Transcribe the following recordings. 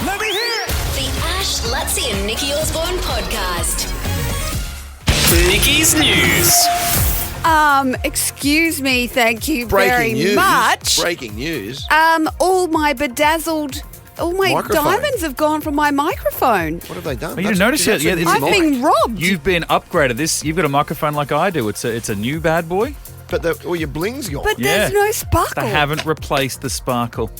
Let me hear it. The Ash, Luttsy and Nikki Osborne podcast. Nikki's News. Excuse me, thank you Breaking very news. much. Breaking news. All my diamonds have gone from my microphone. What have they done? Oh, you didn't notice it? Yeah, I've been robbed. You've been upgraded. You've got a microphone like I do. It's a new bad boy. But all your bling's gone. But there's no sparkle. They haven't replaced the sparkle.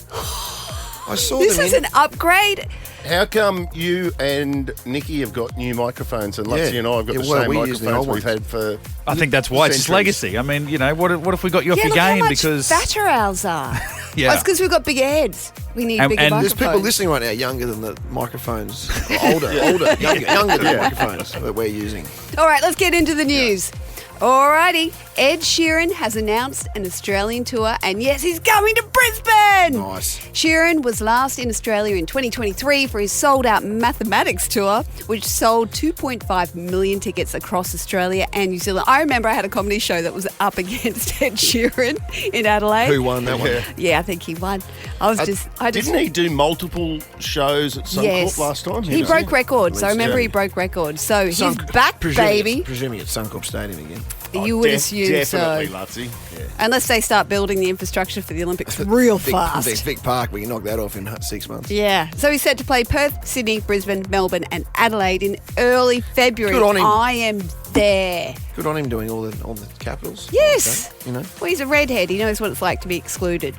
I saw This them is an upgrade. How come you and Nikki have got new microphones and Luttsy and I have got the same we use the old microphones we've ones. had for I think that's why it's just centuries. legacy. I mean, what if we got you off Yeah, your look how game much because fatter ours are. Yeah. Oh, it's because we've got big heads. We need bigger and microphones. There's people listening right now younger than the microphones. Older, younger than the microphones that we're using. All right, let's get into the news. Alrighty, Ed Sheeran has announced an Australian tour, and yes, he's coming to Brisbane. Nice. Sheeran was last in Australia in 2023 for his sold-out mathematics tour, which sold 2.5 million tickets across Australia and New Zealand. I remember I had a comedy show that was up against Ed Sheeran in Adelaide. Who won that one? Yeah, I think he won. Didn't he do multiple shows at Suncorp last time? He broke records. I remember he broke records. So he's back, baby. Presuming it's Suncorp Stadium again. You would assume so. Definitely, Luttsy. Yeah. Unless they start building the infrastructure for the Olympics real fast. Vic Park, we can knock that off in 6 months. Yeah. So he's set to play Perth, Sydney, Brisbane, Melbourne and Adelaide in early February. Good on him. I am there. Good on him doing all the capitals. Yes. Okay, you know. Well, he's a redhead. He knows what it's like to be excluded.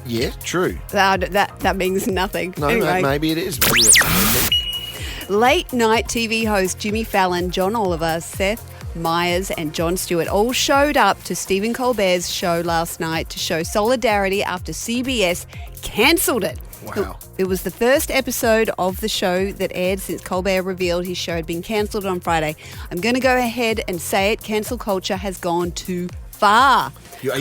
Yeah, true. That means nothing. No, anyway. maybe it is. Maybe that's Late night TV host Jimmy Fallon, John Oliver, Seth Meyers and Jon Stewart all showed up to Stephen Colbert's show last night to show solidarity after CBS cancelled it. Wow. It was the first episode of the show that aired since Colbert revealed his show had been cancelled on Friday. I'm going to go ahead and say it. Cancel culture has gone too far. Are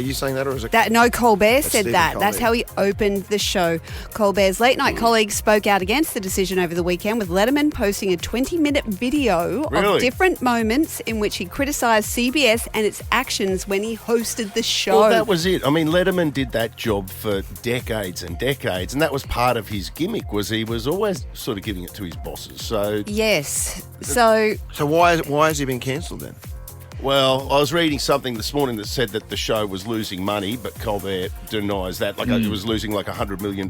you saying that or is it? No, Colbert said Stephen that. Colbert. That's how he opened the show. Colbert's late night colleagues spoke out against the decision over the weekend, with Letterman posting a 20-minute video of different moments in which he criticised CBS and its actions when he hosted the show. Well, that was it. I mean, Letterman did that job for decades and decades, and that was part of his gimmick, was he was always sort of giving it to his bosses. So Yes. So why has he been cancelled then? Well, I was reading something this morning that said that the show was losing money, but Colbert denies that. Like, it was losing like $100 million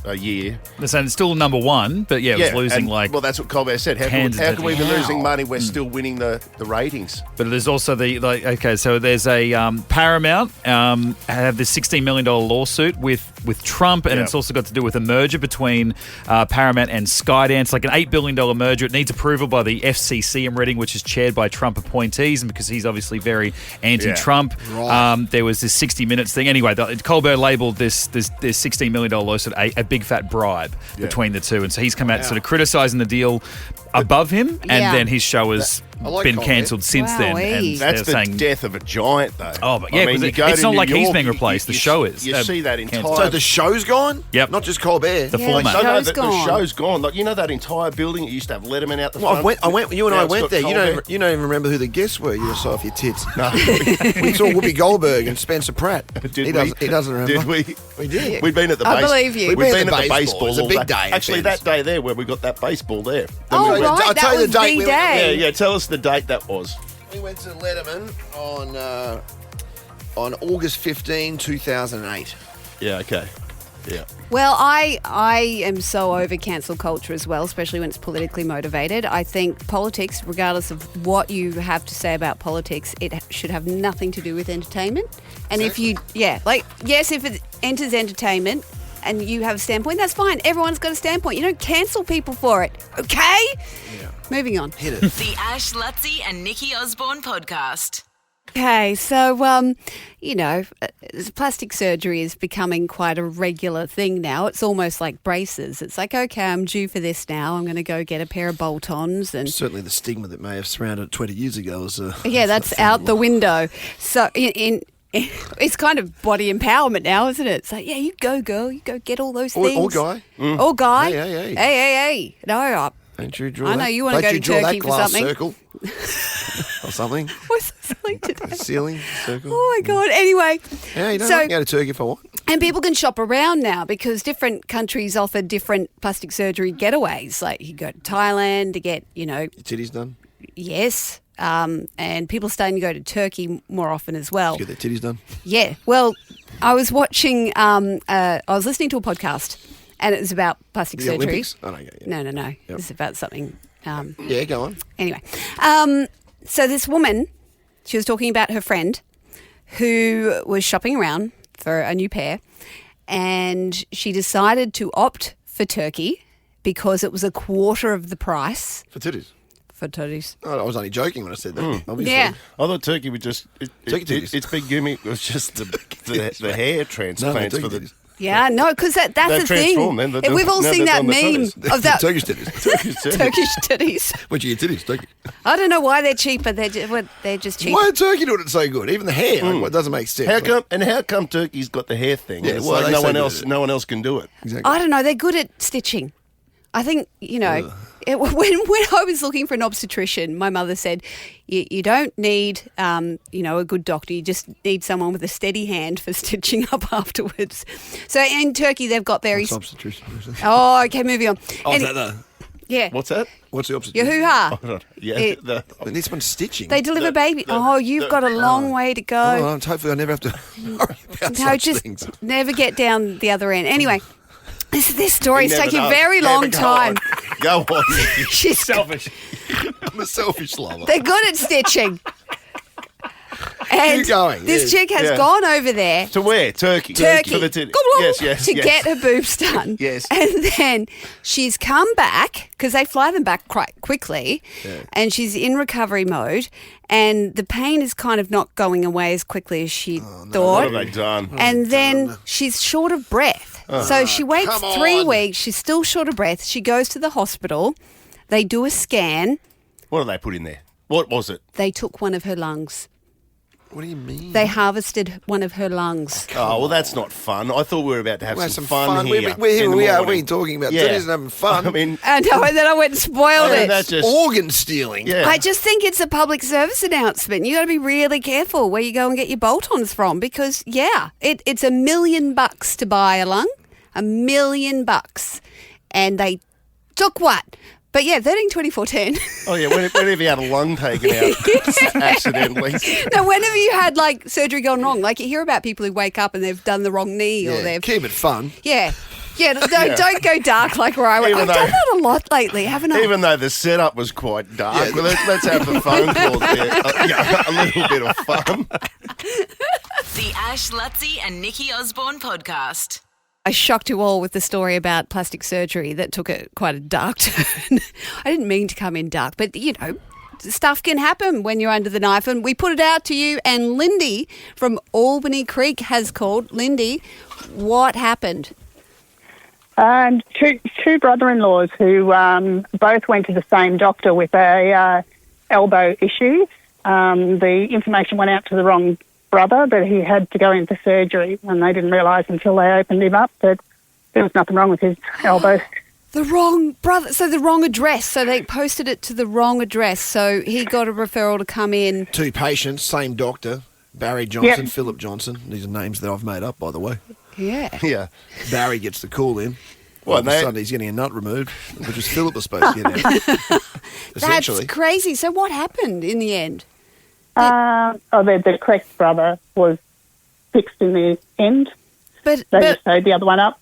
a year. They're saying it's still number one, but it was losing well, that's what Colbert said. How can we be losing money? We're still winning the ratings. But there's also so there's a Paramount have this $16 million lawsuit with Trump, and it's also got to do with a merger between Paramount and Skydance, like an $8 billion merger. It needs approval by the FCC, I'm reading, which is chaired by Trump appointees, and because he's obviously very anti-Trump. Right. There was this 60 Minutes thing. Anyway, Colbert labelled this $16 million lawsuit a big fat bribe between the two. And so he's come out sort of criticising the deal above him, and then his show has been cancelled since then. And that's the saying, death of a giant, though. Oh, but yeah, it's not like he's being replaced. The show is. You see that entire... So the show's gone? Yep. Not just Colbert. The format. No, the show's gone. Like, you know that entire building? It used to have Letterman out the front. You and I went there. Colbert. You don't even remember who the guests were. You just saw off your tits. No. We saw Whoopi Goldberg and Spencer Pratt. He doesn't remember. Did we? We did. We've been at the I believe you. We've been at the baseball. It was a big day. Actually, that day there where we got that baseball there. Oh, right. I'll tell you the date. The day. Yeah. Tell us the date that was. We went to Letterman on August 15, 2008. Yeah, okay. Yeah. Well, I am so over cancel culture as well, especially when it's politically motivated. I think politics, regardless of what you have to say about politics, it should have nothing to do with entertainment. And if if it enters entertainment and you have a standpoint, that's fine. Everyone's got a standpoint. You don't cancel people for it, okay? Yeah. Moving on. Hit it. The Ash, Luttsy and Nikki Osborne podcast. Okay, so, plastic surgery is becoming quite a regular thing now. It's almost like braces. It's like, okay, I'm due for this now. I'm going to go get a pair of bolt-ons. And certainly the stigma that may have surrounded it 20 years ago is... that's out the window. So it's kind of body empowerment now, isn't it? So, yeah, you go, girl. You go get all those things. Or guy. Or guy. Hey. Hey. No, Don't you draw I know you want to go to Turkey for something. Circle or something. What's something today? Ceiling circle. Oh, my God. Anyway. Yeah, you don't go to Turkey for what? And people can shop around now because different countries offer different plastic surgery getaways. Like you go to Thailand to get, Your titties done? yes. And people starting to go to Turkey more often as well. Get their titties done? Yeah. Well, I was watching, I was listening to a podcast and it was about plastic The surgery. Olympics? Oh, no, yeah. No. It's about something. Yeah, go on. Anyway, so this woman, she was talking about her friend who was shopping around for a new pair and she decided to opt for Turkey because it was a quarter of the price For titties? for titties. Oh, I was only joking when I said that. Obviously. Yeah. I thought Turkey would just... Turkey titties. Its big gimmick was just the hair transplants for the... titties. Yeah, no, because that's They've the thing. transformed then. They're We've all now seen they're that on the meme titties. of that Turkish titties. Turkish titties. Where'd you get titties? Turkey. I don't know why they're cheaper. They're just cheap. Why are Turkey doing it so good? Even the hair. Like, what doesn't make sense. How come Turkey's got the hair thing? Yeah, It's well, like they no say one that- else. No one else can do it. Exactly. I don't know. They're good at stitching. I think, when I was looking for an obstetrician, my mother said, you don't need, a good doctor. You just need someone with a steady hand for stitching up afterwards. So in Turkey, they've got very... What's obstetrician? Oh, okay, moving on. Oh, is that the... Yeah. What's that? What's the Your obstetrician? hoo-ha. Yeah. And this one's stitching. They deliver baby. You've got a long way to go. Oh, hopefully I never have to worry about No, such just things. never get down the other end. Anyway, this story is Never taking a does. very Never long go time. on. Go on. Nikki. She's Selfish. I'm a selfish lover. They're good at stitching. And Keep going, this yes. chick has Yeah. gone over there. To where? Turkey. Turkey. For the titty. Goblong, Yes. to get her boobs done. Yes. And then she's come back because they fly them back quite quickly and she's in recovery mode and the pain is kind of not going away as quickly as she What thought. have they done? And then she's short of breath. So she waits come 3 on. weeks. She's still short of breath. She goes to the hospital. They do a scan. What do they put in there? What was it? They took one of her lungs. What do you mean? They harvested one of her lungs. Oh, well, that's not fun. I thought we were about to have Well, some fun We're here. here. in the We are. morning. We're talking about Yeah. titties and having fun. I mean, And then I went and spoiled it. that's just... organ stealing. Yeah. I just think it's a public service announcement. You got to be really careful where you go and get your bolt-ons from because, it's $1 million to buy a lung, $1 million, and they took what? But 13, 24, 10. Oh, yeah, whenever you had a lung taken out accidentally. Now, whenever you had surgery gone wrong, you hear about people who wake up and they've done the wrong knee or Yeah, they've keep it fun. don't go dark like where I went. Even I've done though- that a lot lately, haven't I? Even though the setup was quite dark, well, let's have the phone call there. A little bit of fun. The Ash, Luttsy and Nikki Osborne podcast. I shocked you all with the story about plastic surgery that took quite a dark turn. I didn't mean to come in dark, but stuff can happen when you're under the knife. And we put it out to you. And Lindy from Albany Creek has called. Lindy, what happened? Two brother-in-laws who both went to the same doctor with a elbow issue. The information went out to the wrong brother that he had to go in for surgery, and they didn't realise until they opened him up that there was nothing wrong with his elbow. The wrong brother, so the wrong address. So they posted it to the wrong address. So he got a referral to come in. 2 patients, same doctor. Barry Johnson, Yep. Philip Johnson. These are names that I've made up, by the way. Yeah. Yeah. Barry gets the call in. Well, All of a sudden he's getting a nut removed, which is Philip was supposed to get out. Essentially. That's crazy. So what happened in the end? The correct brother was fixed in the end. But They just sewed the other one up.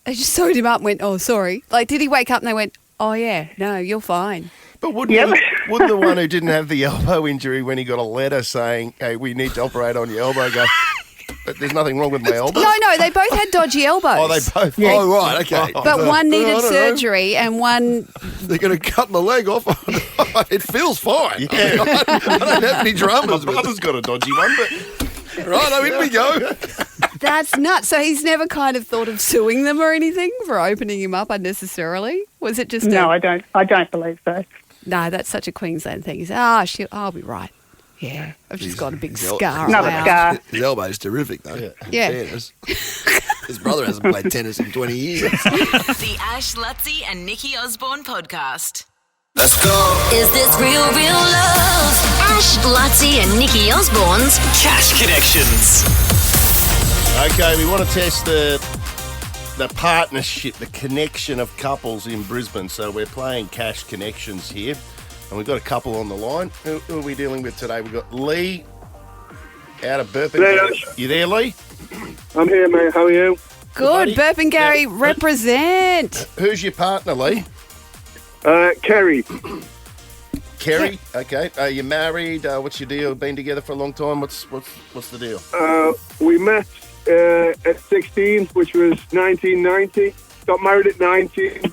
I just sewed him up and went, oh, sorry. Did he wake up and they went, oh, yeah, no, you're fine. But wouldn't the one who didn't have the elbow injury when he got a letter saying, hey, we need to operate on your elbow, go, but there's nothing wrong with my elbow? No, they both had dodgy elbows. Oh, they both. Oh, right, okay. But one needed I don't know. surgery and one... They're going to cut my leg off. It feels fine. Yeah. I don't have any My dramas. brother's got a dodgy one, but Right, in we go. That's nuts. So he's never kind of thought of suing them or anything for opening him up unnecessarily? Was it just No, I don't believe so. No, that's such a Queensland thing. He's, I'll be right. Yeah, I've just got a big His el- scar. Another on my scar. His elbow's terrific, though. in Yeah. fairness. His brother hasn't played tennis in 20 years. The Ash, Luttsy and Nikki Osborne podcast. Let's go. Is this real love? Ash, Luttsy and Nikki Osborne's Cash Connections. Okay, we want to test the partnership, the connection of couples in Brisbane. So we're playing Cash Connections here. And we've got a couple on the line. Who are we dealing with today? We've got Lee out of Burpengary. You there, Lee? I'm here, mate. How are you? Good. Burpengary, represent. Who's your partner, Lee? Kerry. Kerry? Okay. Are you married? What's your deal? Been together for a long time? What's the deal? We met at 16, which was 1990. Got married at 19.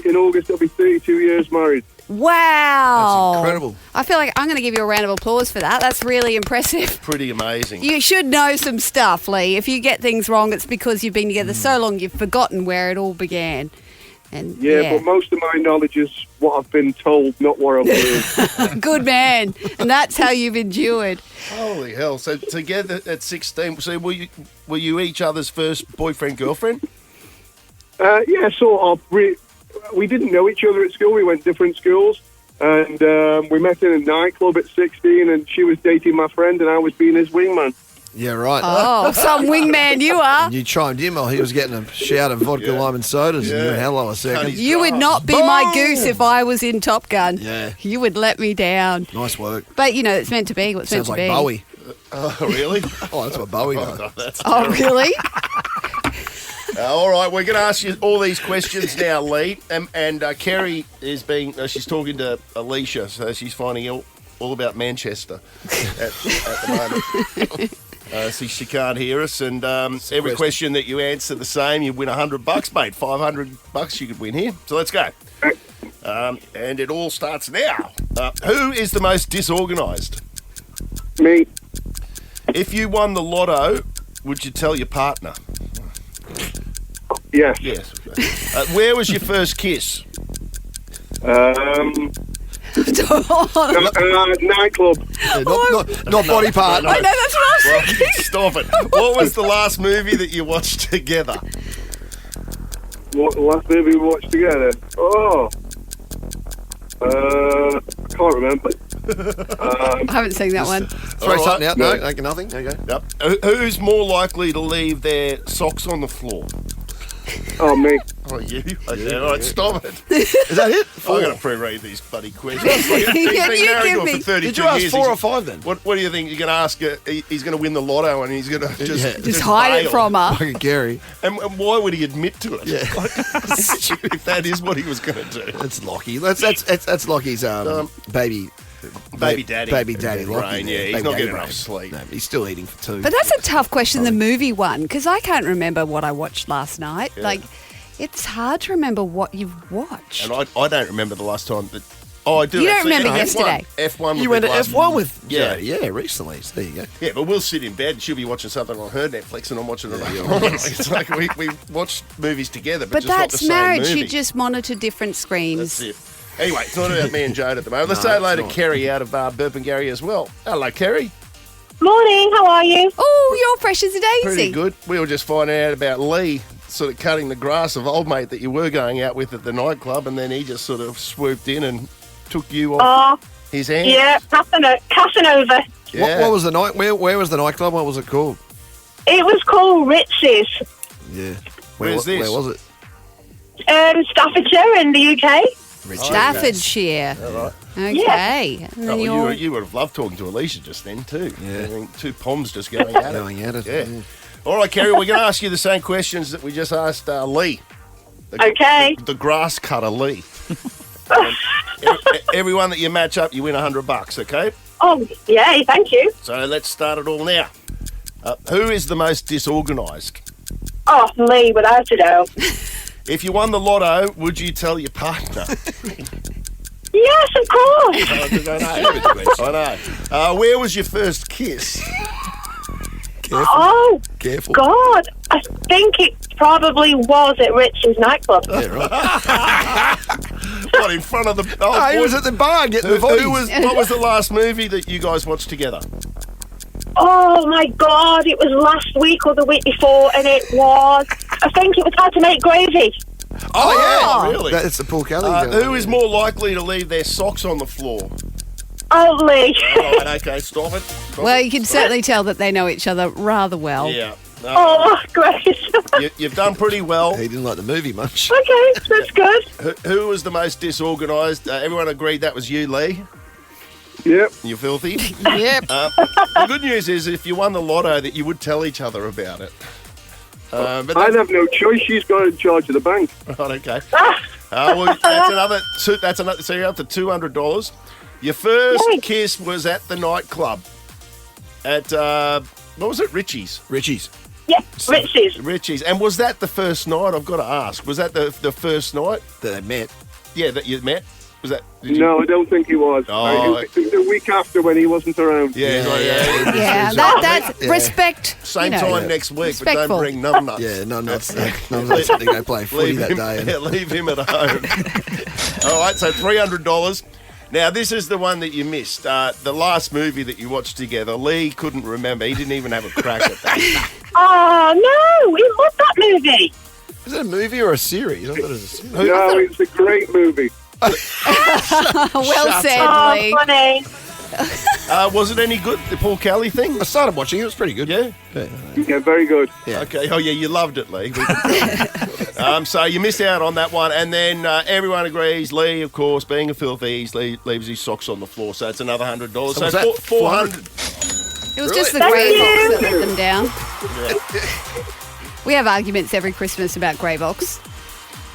In August, it'll be 32 years married. Wow. That's incredible. I feel like I'm going to give you a round of applause for that. That's really impressive. Pretty amazing. You should know some stuff, Lee. If you get things wrong, it's because you've been together so long you've forgotten where it all began. And but most of my knowledge is what I've been told, not what I've learned. Good man. And that's how you've endured. Holy hell. So together at 16, so were you each other's first boyfriend, girlfriend? Yeah, sort of. We didn't know each other at school. We went different schools. And we met in a nightclub at 16, and she was dating my friend, and I was being his wingman. Yeah, right. Oh, some wingman you are. You chimed in while he was getting a shout of vodka, lime and sodas, and you went, hello a second. You would not be my goose if I was in Top Gun. Yeah. You would let me down. Nice work. But, it's meant to be what's Sounds meant like to be. Bowie. Oh, really? Oh, that's what Bowie does. God, that's Oh, really? all right, we're going to ask you all these questions now, Lee. And Kerry is she's talking to Alicia, so she's finding out all about Manchester at the moment. So she can't hear us, and every question that you answer the same, you win $100, mate. $500 you could win here. So let's go. And it all starts now. Who is the most disorganised? Me. If you won the lotto, would you tell your partner? Yes. Yes. Where was your first kiss? Nightclub. Not body part. I know, that's what I was thinking. Stop it. What was the last movie that you watched together? What the last movie we watched together? Oh. I can't remember. I haven't seen that one. Throw something out. No, nothing. There you go. Yep. Who's more likely to leave their socks on the floor? Oh, me. Oh, you? Okay, all right, stop it. Is that it? I'm going to pre-read these bloody questions. He's been Yeah, married you to give her me. for 32 Did you ask years. 4 or 5 then? What do you think? You're going to ask her, he's going to win the lotto and he's going to just Hide bail. it from her. Fucking Gary. And why would he admit to it? Yeah. If that is what he was going to do. That's Lockie. That's Lockie's baby daddy. Baby daddy Lockie. Brain, yeah, he's Baby not daddy getting brain. enough sleep. No, he's still eating for 2. But that's a tough question, the movie one, because I can't remember what I watched last night. Yeah. Like, it's hard to remember what you've watched. And I don't remember the last time that... Oh, I do. You don't actually. remember F1. yesterday. F1. You went to F1 with Yeah. Yeah, recently. So there you go. Yeah, but we'll sit in bed. She'll be watching something on her Netflix, and I'm watching it on mine. It's like we watch movies together, but But just not the that's same marriage. movie. You just monitor different screens. That's it. Anyway, it's not about me and Jade at the moment. Let's No, say hello it's to not. Kerry out of Burpengary as well. Hello, Kerry. Morning, how are you? Oh, you're fresh as a daisy. Pretty good. We were just finding out about Lee sort of cutting the grass of old mate that you were going out with at the nightclub, and then he just sort of swooped in and took you off his hand. Yeah, Casanova. Yeah. What was the night? Where was the nightclub? What was it called? It was called Ritz's, Yeah. Where's this? Where was it? Staffordshire in the UK. Staffordshire. Okay. And then Oh, you would have loved talking to Alicia just then too. Yeah. I mean, 2 poms just going at it. Going at it. Yeah. All right, Kerry, we're going to ask you the same questions that we just asked Lee. Okay. The grass cutter, Lee. Everyone that you match up, you win $100, okay? Oh, yay, thank you. So let's start it all now. Who is the most disorganised? Oh, me, without a doubt. If you won the lotto, would you tell your partner? Yes, of course. I know. Where was your first kiss? Careful. Oh, Careful. God. I think it probably was at Rich's nightclub. Yeah, right. What, in front of the... Oh, he was at the bar getting the voddies. What was the last movie that you guys watched together? Oh, my God. It was last week or the week before, and it was... I think it was How to Make Gravy. Oh, yeah, really? That's the Paul Kelly. Who is more likely to leave their socks on the floor? Oh, Lee. All right, okay, stop it. Well, you can certainly tell that they know each other rather well. Yeah. Oh, great. You've done pretty well. He didn't like the movie much. Okay, that's good. Who was the most disorganised? Everyone agreed that was you, Lee. Yep. You filthy. Yep. The good news is if you won the lotto that you would tell each other about it. But I'd have no choice. She's got in charge of the bank. Right, okay. Well, that's another. So you're up to $200. Your first kiss was at the nightclub. At what was it? Richie's. Yes, Richie's. Richie's. And was that the first night? I've got to ask. Was that the first night That they met. Yeah, that you met? Was that? No, I don't think he was. Oh. It was the week after when he wasn't around. Yeah, that's respect. Same time next week, but respectful. don't bring numbnuts. Yeah, no nuts. To go play footy that day. Leave him at home. All right, so $300. Now, this is the one that you missed. The last movie that you watched together, Lee couldn't remember. He didn't even have a crack at that. Oh, no, we love that movie. Is it a movie or a series? I thought it was a series. No, it's a great movie. Well said, Oh, Lee. funny. Was it any good, the Paul Kelly thing? I started watching it. It was pretty good. Yeah? Yeah, very good. Yeah. Okay. Oh, yeah, you loved it, Lee. So you missed out on that one. And then everyone agrees, Lee, of course, being a filthy, leaves his socks on the floor. So it's another $100. So was that 400. It was just the Thank grey you. box that let them down. We have arguments every Christmas about grey box.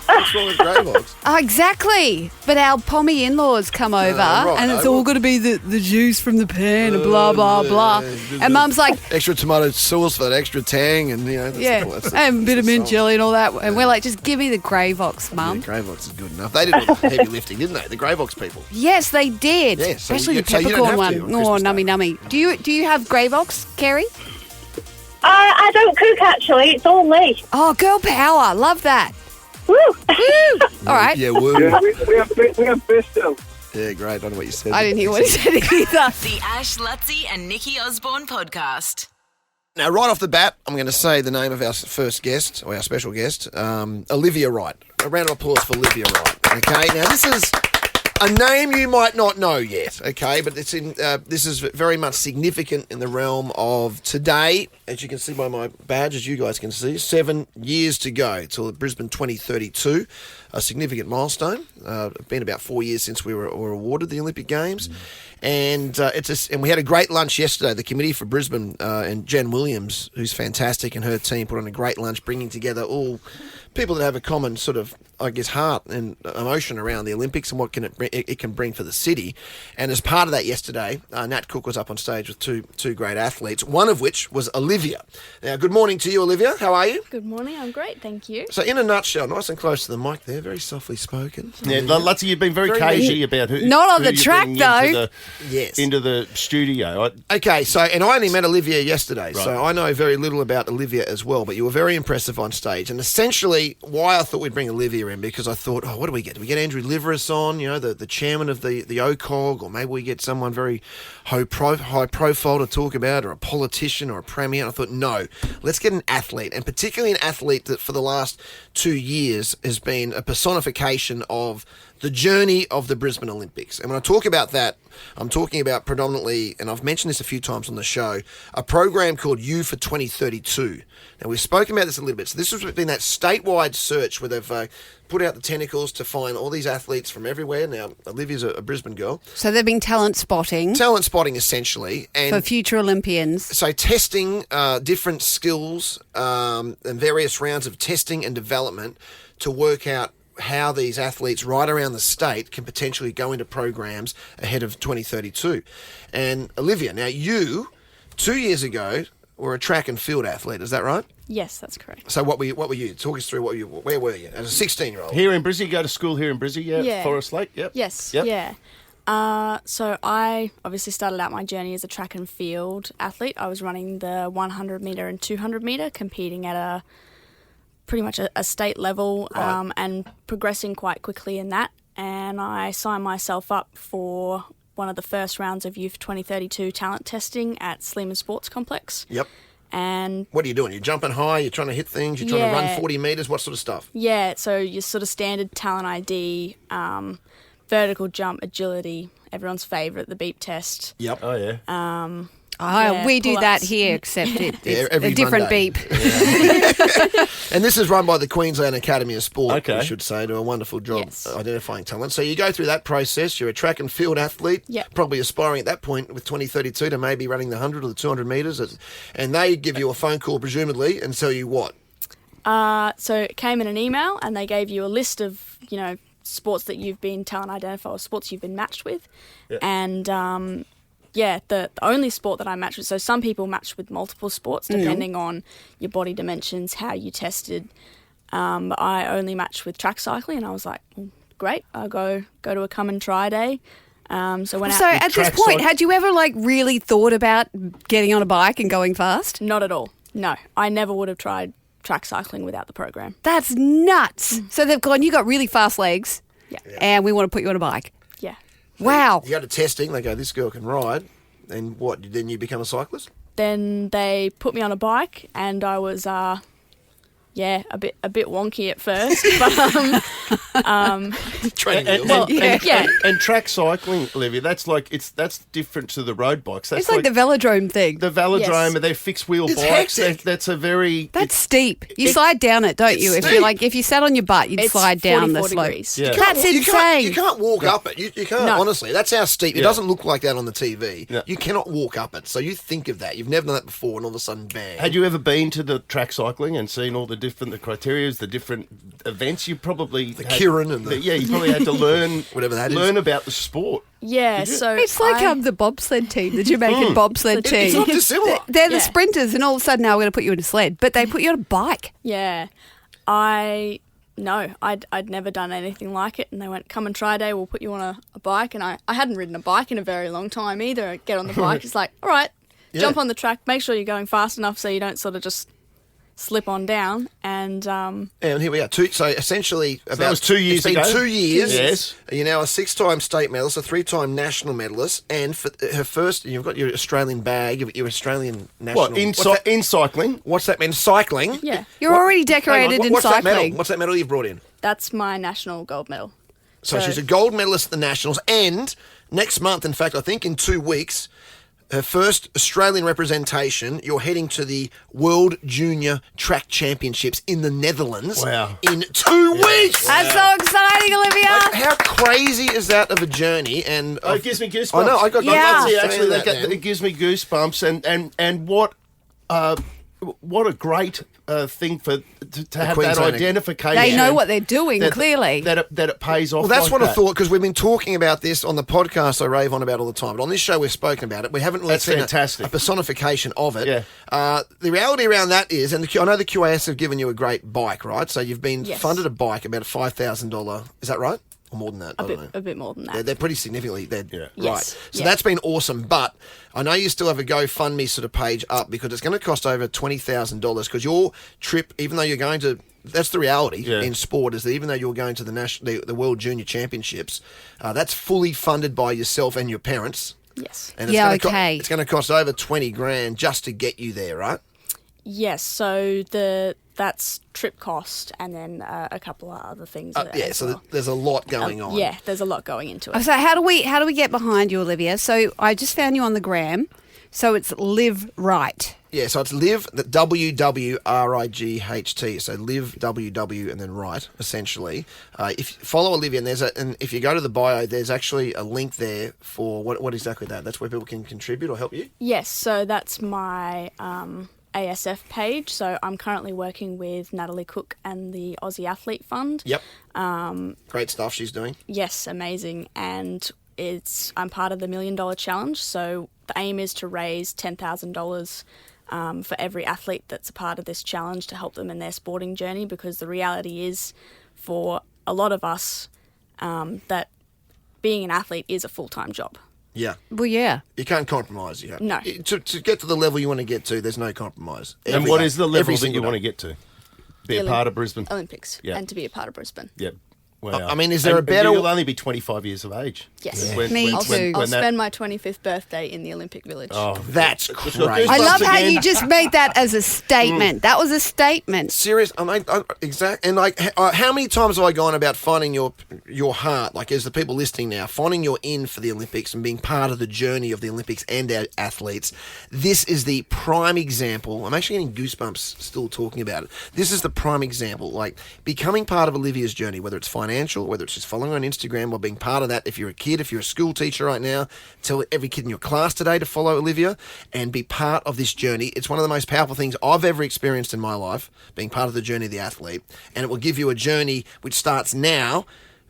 What's wrong with grey box? Oh, exactly. But our pommy in-laws come over right, and it's no, all got to be the juice from the pan and blah, blah, blah. And Mum's like, Extra tomato sauce for that extra tang and, that's yeah, and a bit of mint jelly and all that. And we're like, just give me the grey box, Mum. The grey box is good enough. They did all the heavy lifting, didn't they? The grey box people. Yes, they did. Yeah, so especially you- the so you don't peppercorn have to one. on Oh, Christmas nummy, Day. nummy. Do you have grey box, Kerry? I don't cook, actually. It's all Lee. Oh, girl power. Love that. Woo. Woo. All right. Yeah, woo. Yeah, we have Bisto. Yeah, great. I don't know what you said. I didn't hear what he said either. The Ash, Luttsy and Nikki Osborne podcast. Now, right off the bat, I'm going to say the name of our first guest, or our special guest, Olivia Wright. A round of applause for Olivia Wright. Okay, now this is a name you might not know yet, okay, but it's in. This is very much significant in the realm of today. As you can see by my badge, as you guys can see, 7 years to go till Brisbane 2032, a significant milestone. It's been about 4 years since we were awarded the Olympic Games. And and we had a great lunch yesterday. The committee for Brisbane and Jen Williams, who's fantastic, and her team put on a great lunch, bringing together all people that have a common sort of, I guess, heart and emotion around the Olympics and what it can bring for the city. And as part of that yesterday, Nat Cook was up on stage with two great athletes, one of which was Olivia. Now, good morning to you, Olivia. How are you? Good morning, I'm great, thank you. So in a nutshell, nice and close to the mic there, very softly spoken. Yeah, Luttsy, you've been very cagey about who. Not on who the you're track, bringing though. Yes. Into the studio. Okay, so, and I only met Olivia yesterday, so I know very little about Olivia as well, but you were very impressive on stage. And essentially, why I thought we'd bring Olivia in, because I thought, what do we get? Do we get Andrew Liveris on, the chairman of the OCOG, or maybe we get someone very high profile to talk about, or a politician or a premier? And I thought, no, let's get an athlete, and particularly an athlete that for the last 2 years has been a personification of the journey of the Brisbane Olympics. And when I talk about that, I'm talking about predominantly, and I've mentioned this a few times on the show, a program called U for 2032. Now, we've spoken about this a little bit. So this has been that statewide search where they've put out the tentacles to find all these athletes from everywhere. Now, Olivia's a Brisbane girl. So they've been talent spotting Essentially. And for future Olympians. so testing different skills and various rounds of testing and development to work out how these athletes right around the state can potentially go into programs ahead of 2032. And Olivia, now you, 2 years ago, were a track and field athlete, is that right? Yes, that's correct. So what were you? Talk us through where were you as a 16-year-old? Here in Brisbane, you go to school here in Brisbane, Yeah. Forest Lake, yep. Yes, Yep. yeah. So I obviously started out my journey as a track and field athlete. I was running the 100 metre and 200 metre, competing at pretty much a state level, Right. and progressing quite quickly in that. And I signed myself up for one of the first rounds of Youth 2032 talent testing at Sleeman Sports Complex. Yep. And What are you doing? You're jumping high, you're trying to hit things, you're trying to run 40 metres, what sort of stuff? yeah, so your sort of standard talent ID, vertical jump, agility, everyone's favourite, the beep test. Yep. Oh, yeah. Oh, we do that pull-ups. here, except it's every a different Monday. beep. And this is run by the Queensland Academy of Sport, Okay. we should say, do a wonderful job Yes. identifying talent. So you go through that process. You're a track and field athlete, Yep. probably aspiring at that point with 2032 to maybe running the 100 or the 200 metres. And they give you a phone call, presumably, and tell you what? So it came in an email, and they gave you a list of, sports that you've been talent identified, or sports you've been matched with. And, the only sport that I matched with, so some people match with multiple sports depending on your body dimensions, how you tested. I only matched with track cycling, and I was like, well, great, I'll go to a come and try day. So went So out. at this point, had you ever really thought about getting on a bike and going fast? Not at all. No, I never would have tried track cycling without the program. That's nuts. So they've gone, you got really fast legs, Yeah. and we want to put you on a bike. Yeah. Wow. You go to testing, they go, this girl can ride. And what, then you become a cyclist? Then they put me on a bike, and I was, a bit wonky at first, but Training wheels. And track cycling, Olivia, that's different to the road bikes. That's It's like the velodrome thing. the velodrome, Yes. and they're fixed wheel It's bikes. hectic. That's a very That's steep. You slide down it, don't you? If you sat on your butt, you'd it's slide down the 44 slope. degrees. Yeah. That's You insane. can't walk up it. You can't, No. honestly. That's how steep. It Yeah. doesn't look like that on the TV. Yeah. You cannot walk up it. So you think of that. You've never done that before, and all of a sudden, bang. Had you ever been to the track cycling and seen all the criteria, the different events? You probably the Kieran and the- you probably had to learn Whatever that is. learn about the sport. Yeah, so It's like the bobsled team, the Jamaican bobsled team. It's not dissimilar. They're the Yeah. sprinters, and all of a sudden now we're going to put you in a sled, but they put you on a bike. Yeah, I'd never done anything like it, and they went, come and try day, we'll put you on a bike, and I hadn't ridden a bike in a very long time either. I get on the bike, it's like, all right, jump on the track, make sure you're going fast enough so you don't sort of just slip on down, and And here we are. So essentially, that was 2 years it's been ago? 2 years. Yes. You're now a 6-time state medalist, a 3-time national medalist, and for her first, you've got your Australian bag, your Australian national. What in cycling? What's that mean? Cycling. yeah, You're already decorated Hang on, in what's that medal? cycling. What's that medal you've brought in? that's my national gold medal. So she's a gold medalist at the Nationals, and next month, in fact, I think in 2 weeks, her first Australian representation, you're heading to the World Junior Track Championships in the Netherlands. Wow. In 2 weeks! That's so exciting, Olivia. How crazy is that of a journey? And Oh, it gives me goosebumps. I know. I got. Yeah. I love Actually, saying that, man. it gives me goosebumps, and what a great thing to have that Queensland. identification. They know what they're doing, clearly. That it pays off. Well, that's like what I that. thought, because we've been talking about this on the podcast I rave on about all the time. But on this show, we've spoken about it. We haven't really That's seen fantastic. a personification of it. Yeah. The reality around that is, and I know the QAS have given you a great bike, right? So you've been Yes. funded a bike, about a $5,000. Is that right? Or more than that? I don't know. A bit more than that. They're pretty significantly. Right. Yes. So Yeah. that's been awesome. But I know you still have a GoFundMe sort of page up, because it's going to cost over $20,000, because your trip, even though you're going to, that's the reality in sport, is that even though you're going to the World Junior Championships, that's fully funded by yourself and your parents. Yes. And Yeah, it's gonna okay. it's going to cost over $20,000 just to get you there, right? Yes, so that's trip cost, and then a couple of other things. as So well. there's a lot going on. Yeah, there's a lot going into it. So how do we get behind you, Olivia? So I just found you on the gram. So it's Live Right. Yeah, so it's Live, the WWRIGHT, so Live WW and then Right, essentially. If you follow Olivia, and if you go to the bio, there's actually a link there for what exactly that? That's where people can contribute or help you? Yes, so that's my ASF page. So I'm currently working with Natalie Cook and the Aussie Athlete Fund. Yep. Great stuff she's doing. Yes, amazing. And I'm part of the $1 Million Challenge. So the aim is to raise $10,000 for every athlete that's a part of this challenge to help them in their sporting journey, because the reality is, for a lot of us, that being an athlete is a full-time job. Yeah. Well, yeah. You can't compromise. No. To get to the level you want to get to, there's no compromise. And what is the level Every that you single want to day. get to? Be a part of Brisbane. Olympics, Yeah. and to be a part of Brisbane. Yep. Wow. I mean, is there a better... You'll only be 25 years of age. Yes. Me too. I'll spend my 25th birthday in the Olympic Village. Oh, That's crazy. I love how again. you just made that as a statement. That was a statement. Serious, exact. And like, how many times have I gone about finding your heart? Like, as the people listening now, finding your in for the Olympics and being part of the journey of the Olympics and our athletes. This is the prime example. I'm actually getting goosebumps still talking about it. This is the prime example. Like, becoming part of Olivia's journey, whether it's financial, whether it's just following her on Instagram or being part of that. If you're a kid, if you're a school teacher right now, tell every kid in your class today to follow Olivia and be part of this journey. It's one of the most powerful things I've ever experienced in my life, being part of the journey of the athlete. And it will give you a journey which starts now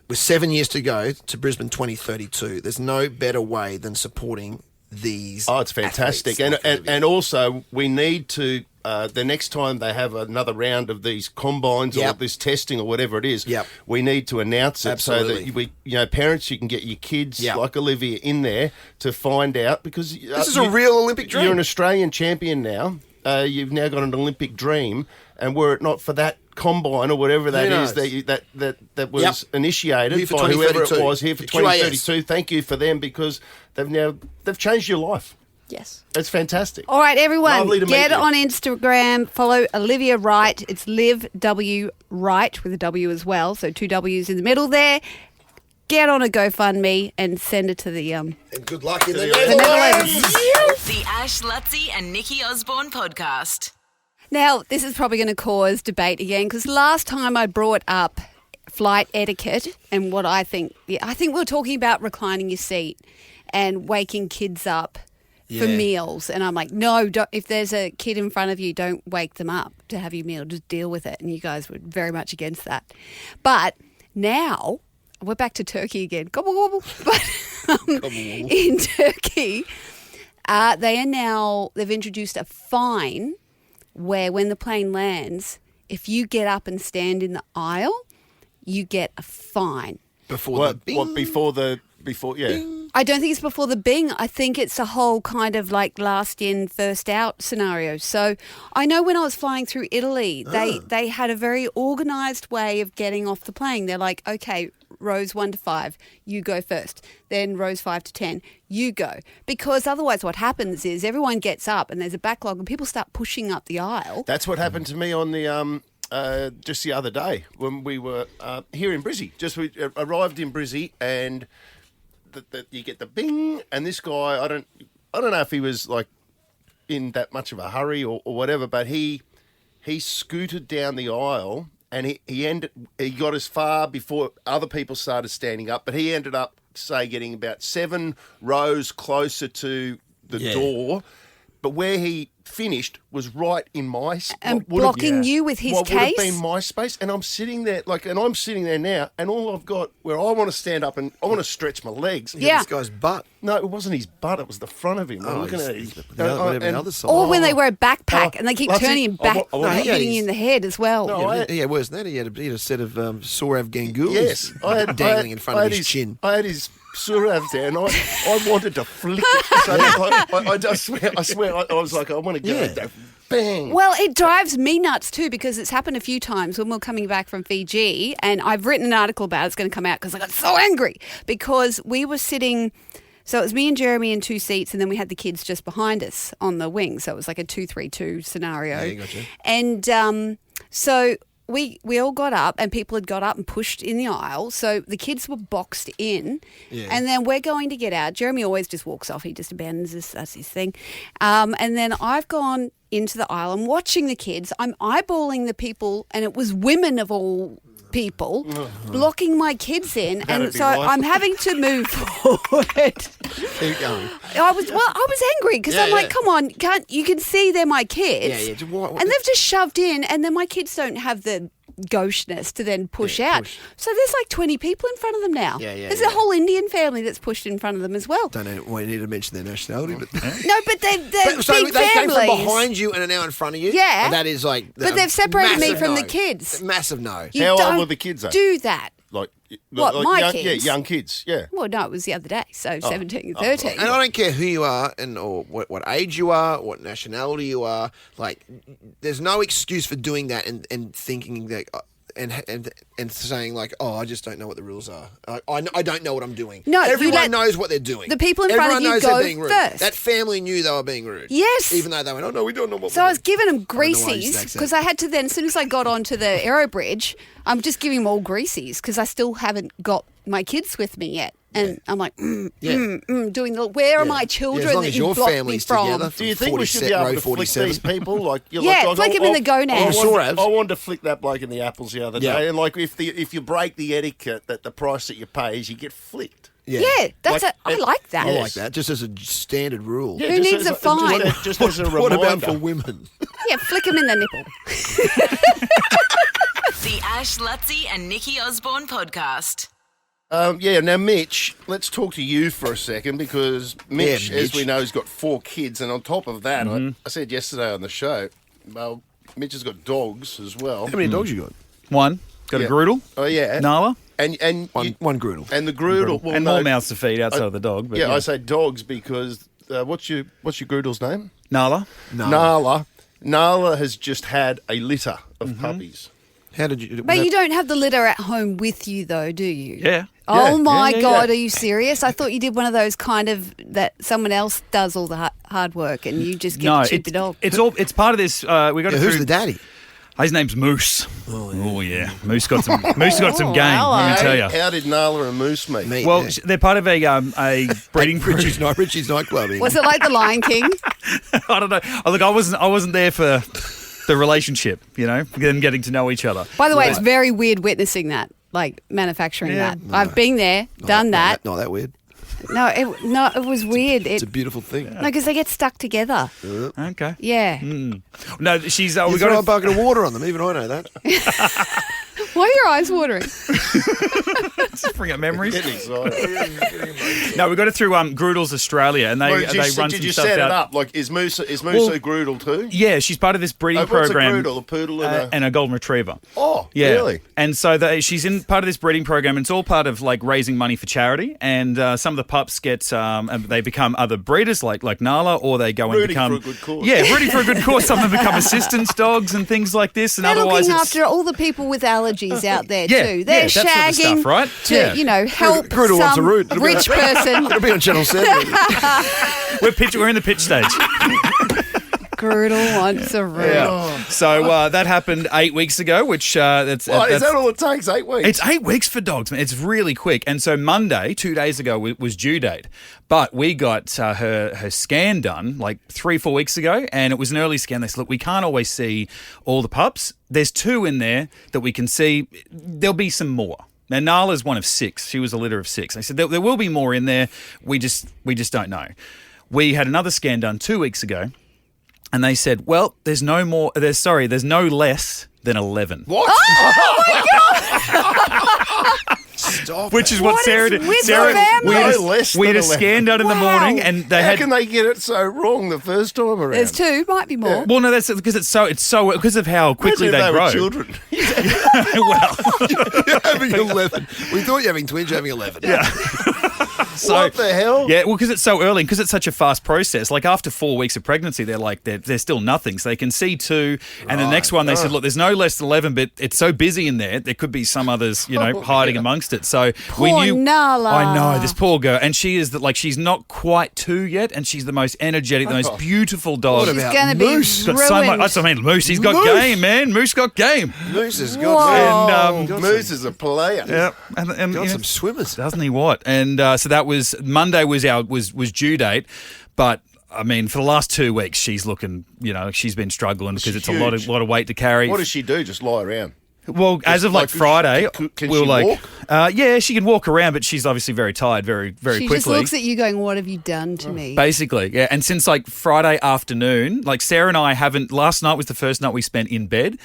with 7 years to go to Brisbane 2032. There's no better way than supporting these. Oh, it's fantastic. And also, we need to, the next time they have another round of these combines or this testing or whatever it is, we need to announce it so that parents, you can get your kids like Olivia in there to find out, because this is a real Olympic dream. You're an Australian champion now. You've now got an Olympic dream, and were it not for that combine or whatever that is that was initiated by whoever it was here for 2032, thank you for them, because they've changed your life. Yes. It's fantastic. All right, everyone, Lovely to get meet you. on Instagram, follow Olivia Wright. It's Liv W Wright with a W as well, so 2 W's in the middle there. Get on a GoFundMe and send it to the And good luck in the Netherlands. The Ash, Luttsy and Nikki Osborne podcast. Now, this is probably going to cause debate again, because last time I brought up flight etiquette and what I think we were talking about reclining your seat and waking kids up for meals. And I'm like, no, if there's a kid in front of you, don't wake them up to have your meal. Just deal with it. And you guys were very much against that. But now we're back to Turkey again. Gobble, gobble. But in Turkey, they've introduced a fine where when the plane lands, if you get up and stand in the aisle, you get a fine. Before, I don't think it's before the bing. I think it's a whole kind of like last in, first out scenario. So I know when I was flying through Italy, they had a very organised way of getting off the plane. They're like, okay, rows 1 to 5, you go first. Then rows 5 to 10, you go. Because otherwise what happens is everyone gets up and there's a backlog and people start pushing up the aisle. That's what happened to me on the just the other day when we were here in Brizzy. We arrived in Brizzy and you get the bing, and this guy, I don't know if he was like in that much of a hurry or whatever, but he scooted down the aisle and he got as far before other people started standing up, but he ended up, say, getting about 7 rows closer to the door. But where he finished was right in my and blocking you with his case. What would have been my space, and I'm sitting there now, and all I've got where I want to stand up and I want to stretch my legs. This guy's butt. No, it wasn't his butt; it was the front of him. I'm looking at the other side. Or when they wear a backpack and they keep turning him back, hitting you in the head as well. No, worse than that. He had a set of Sourav Gangulis. Yes, dangling in front of his chin. I had his Sourav there, and I wanted to flick it. So I swear, I was like, I want to go bang. Well, it drives me nuts too, because it's happened a few times when we're coming back from Fiji, and I've written an article about it. It's going to come out because I got so angry because we were sitting. So it was me and Jeremy in 2 seats, and then we had the kids just behind us on the wing. So it was like a 2-3-2 scenario. Yeah, gotcha. And so we all got up, and people had got up and pushed in the aisle. So the kids were boxed in, and then we're going to get out. Jeremy always just walks off. He just abandons this. That's his thing. And then I've gone into the aisle. I'm watching the kids. I'm eyeballing the people, and it was women of all people blocking my kids in, and so I'm having to move forward. Keep going. I was angry because I'm like, come on, you can see they're my kids, What? and they've just shoved in, and then my kids don't have the gaucheness to then push out. So there's like 20 people in front of them now. There's a whole Indian family that's pushed in front of them as well. Don't know why you need to mention their nationality, but no, but they're big so they families. came from behind you and are now in front of you. Yeah, and that is like. But they've separated me from no. the kids. Massive no. You How don't old were the kids? Do that. Like my young, kids? Yeah, young kids. Yeah. Well, no, it was the other day, so 17 and 13. And I don't care who you are or what age you are, what nationality you are. Like, there's no excuse for doing that and thinking that and saying like, oh, I just don't know what the rules are. I don't know what I'm doing. No, you everyone let knows what they're doing. the people in front of you Everyone knows go they're being rude. first. That family knew they were being rude. Yes. Even though they went, oh no, we don't know what. So I was giving them I don't know why you greasies stacked that. because I had to then, as soon as I got onto the aero bridge, I'm just giving them all greasies because I still haven't got my kids with me yet. And I'm like, doing the, where are my children as long that as you your blocked me family's from? together. Do you think we should be able to flick these people? Like, Flick them in the gonads. I wanted to flick that bloke in the apples the other Yeah. day, and like if you break the etiquette, that the price that you pay is you get flicked. Yeah, that's Like, I like that. I like that, just as a standard rule. Yeah, Who just needs as a fine? Just as a reminder. What about for women? Yeah, flick them in the nipple. The Ash, Luttsy and Nikki Osborne podcast. Now, Mitch, let's talk to you for a second because Mitch, as Mitch. we know, has got 4 kids. And on top of that, I said yesterday on the show, Mitch has got dogs as well. How many dogs you got? One. Got a Groodle. Oh, yeah. Nala. And One Groodle. And the Groodle. Well, and no, more mouths to feed outside of the dog. But I say dogs because what's your Groodle's name? Nala. Nala has just had a litter of puppies. How did you? But you don't have the litter at home with you, though, do you? Yeah. Oh, my yeah, God, yeah. are you serious? I thought you did one of those kind of that someone else does all the hard work and you just get to cheap it all. It's part of this. We got it Who's through. the daddy? His name's Moose. Oh yeah, Moose got some game. hello. Let me tell you. How did Nala and Moose meet? Well, they're part of a breeding Richie's nightclub. Was it like the Lion King? I don't know. Oh, look, I wasn't there for the relationship. Them getting to know each other. By the way, it's very weird witnessing that, like manufacturing that. I've been there, done that. Not that weird. No, it was weird. It's a beautiful thing. No, because they get stuck together. Okay. Yeah. No, she's. You We throw a got. bucket of water on them. Even I know that. Why are your eyes watering? Just bring up memories. Getting excited. No, we got it through Groodles Australia, and they Well, run did some you stuff set out. it up? Like, is Moose a Groodle too? Yeah, she's part of this breeding What's program. a Groodle? A poodle and a golden retriever. Oh, Yeah. really? And so she's in part of this breeding program. And it's all part of like raising money for charity. And some of the pups get they become other breeders like Nala, or they go and Rooting become for a good cause. Yeah, rooting for a good cause. Some of them become assistance dogs and things like this. And They're otherwise, looking it's after all the people with allergies out there Yeah, too. They're yeah, that sort of shagging stuff, right? to Yeah. help Groodle wants a some root. rich person. It'll be on Channel 7. we're in the pitch stage. Groodle wants a root. Yeah. So that happened 8 weeks ago, which Is that all it takes? 8 weeks? It's 8 weeks for dogs, man. It's really quick. And so Monday, 2 days ago, was due date. But we got her scan done like 3-4 weeks ago, and it was an early scan. They said, look, we can't always see all the pups. There's 2 in there that we can see. There'll be some more. Now, Nala's one of 6. She was a litter of 6. They said there will be more in there. We just don't know. We had another scan done 2 weeks ago, and they said, well, there's no less than 11. What? Oh my God! Stop. Which is What what Sarah is did. with Sarah, the family? No less we had than a 11. scan done in the Wow. morning, and they How had. can they get it so wrong the first time around? There's 2, might be more. Well, no, that's because it's so because of how quickly Imagine they if grow. were children. Well, You're having 11. We thought you were having twins. You're having 11. yeah. So, What the hell? Yeah, well, because it's so early, and because it's such a fast process. Like after 4 weeks of pregnancy, they're still nothing, so they can see 2. And the next one, they said, look, there's no less than 11, but it's so busy in there, there could be some others, hiding amongst it. So we Poor knew. Nala. I know this poor girl, and she is she's not quite 2 yet, and she's the most energetic, the most beautiful dog. What She's about going to be Moose? Got ruined. so much. That's what I mean. Moose, he's got Moose. game, man. Moose got game. Moose has Whoa. got, And Moose is a player. yeah, and got some swimmers. doesn't he? What? And so that was Monday was due date, but I mean, for the last 2 weeks, she's looking. She's been struggling because it's huge. a lot of weight to carry. What does she do? Just lie around? Well, as of like Friday, can we were she like, walk? yeah, she can walk around, but she's obviously very tired, very, very She quickly. just looks at you going, what have you done to me? Basically, yeah. And since like Friday afternoon, like Sarah and I haven't. Last night was the first night we spent in bed,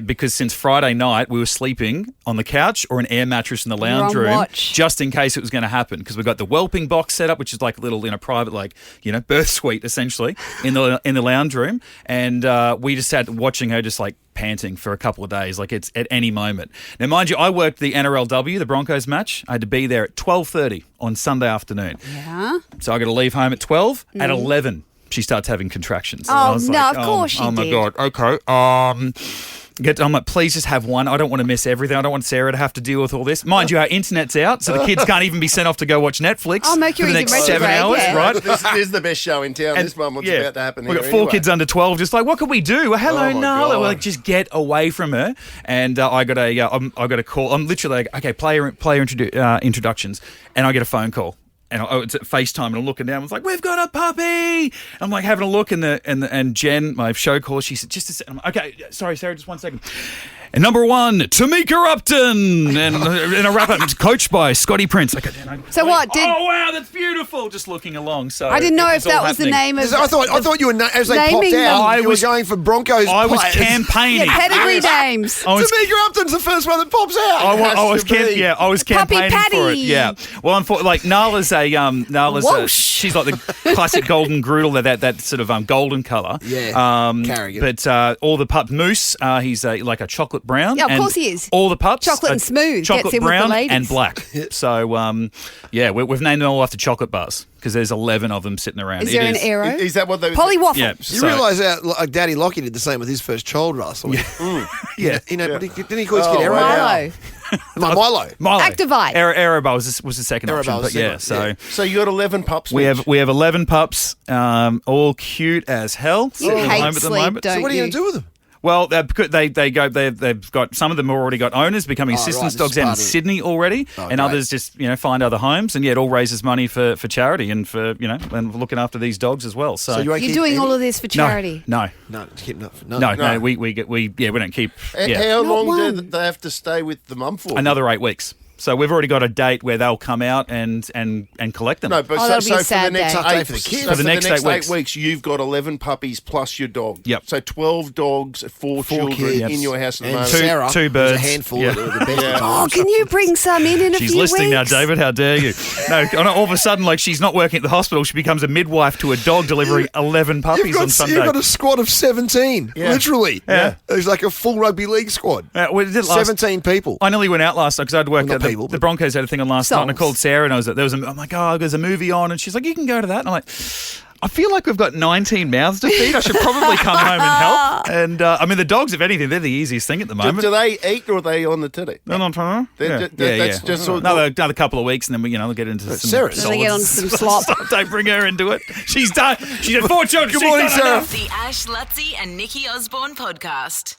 because since Friday night we were sleeping on the couch or an air mattress in the lounge You're on room, watch. just in case it was going to happen. Because we got the whelping box set up, which is like a little private birth suite essentially in the lounge room, and we just sat watching her just like panting for a couple of days, like it's at any moment. Now, mind you, I worked the NRLW, the Broncos match. I had to be there at 12:30 on Sunday afternoon. Yeah. So I got to leave home at 12. At 11, she starts having contractions. And Oh, I was no, like, of course she Oh, my did. God. Okay. I'm like, please just have one. I don't want to miss everything. I don't want Sarah to have to deal with all this. Mind you, our internet's out, so the kids can't even be sent off to go watch Netflix for Mercury's the next in 7 hours, retrograde, right? This is the best show in town. This one, what's about to happen We've here got 4 anyway. kids under 12, just like, what can we do? Well, hello, Oh, my Nala. God. We're like, just get away from her. And I got a call. I'm literally like, okay, player introductions, and I get a phone call. And it's at FaceTime, and I'm looking down. I was like, "We've got a puppy!" I'm like having a look, and Jen, my show caller, she said, "Just a second." Okay, sorry, Sarah, just 1 second. And number 1, Tamika Upton, and a wrap-up coached by Scotty Prince. Okay, So what, did- Oh wow, that's beautiful! Just looking along. So I didn't know it if that all was the happening. name of. I thought you were as they popped naming out. them. You were going for Broncos. I was players. campaigning. Yeah, pedigree names. I was Tamika Upton's the first one that pops out. I was campaigning Patty. for it. Yeah. Well, like Nala's Whoosh. she's like the classic golden groodle, that sort of golden colour. Yeah. Carrigan. But all the pups, Moose, he's like a chocolate brown. Yeah, of and course he is. All the pups, Chocolate and smooth. chocolate Gets in with the brown ladies. and black. So we've named them all after chocolate bars because there's 11 of them sitting around. Is there an arrow? Is that what they... Polly Waffle. Yeah. You realise that Daddy Lockie did the same with his first child, Russell. Yeah. Didn't he call his kid Arrow? Milo. Milo. Activite. Activite. Arrowbar was the second Arrowbar option. was But the yeah, second, so So you got 11 pups, we Mitch? have 11 pups, all cute as hell. Sitting at hate home at the sleep, moment. don't So what are you you? going to do with them? Well, they've got some of them already got owners becoming assistance right, dogs this is out in part of it. Sydney already, and great. others just find other homes, and it all raises money for charity and for and looking after these dogs as well. So, you won't You're keep doing any? all of this for charity. No, No, keep no. we don't keep How long do one. they have to stay with the mum for? another 8 weeks. So we've already got a date where they'll come out and collect them. No, but Oh, that'll be a for the sad next day. 8 For the kids. so For the next 8 weeks, you've got 11 puppies plus your dog. Yep. So 12 dogs, 4 children kids. in your house at the And moment. Sarah, two who's birds. a handful Yeah. of the best of Oh, times. can you bring some in a She's few listening now, weeks? David. How dare you? No, all of a sudden, like she's not working at the hospital. She becomes a midwife to a dog delivering 11 puppies on Sunday. You've got a squad of 17, literally. Yeah. It's like a full rugby league squad. We did last 17 people. I nearly went out last night because I'd worked Well, at not people, the but- Broncos had a thing on last night, and I Songs. called Sarah and I'm like, oh, there's a movie on, and she's like, you can go to that, and I'm like, I feel like we've got 19 mouths to feed. I should probably come home and help. And I mean, the dogs, if anything, they're the easiest thing at the moment. Do they eat or are they on the titty? No, no, no. That's just sort of- another couple of weeks, and then we'll get into some. Sarah. Then they get on some slop. Don't bring her into it. She's done. She's had 4 children. Good She's morning, done Sarah. enough. The Ash, Luttsy and Nikki Osborne podcast.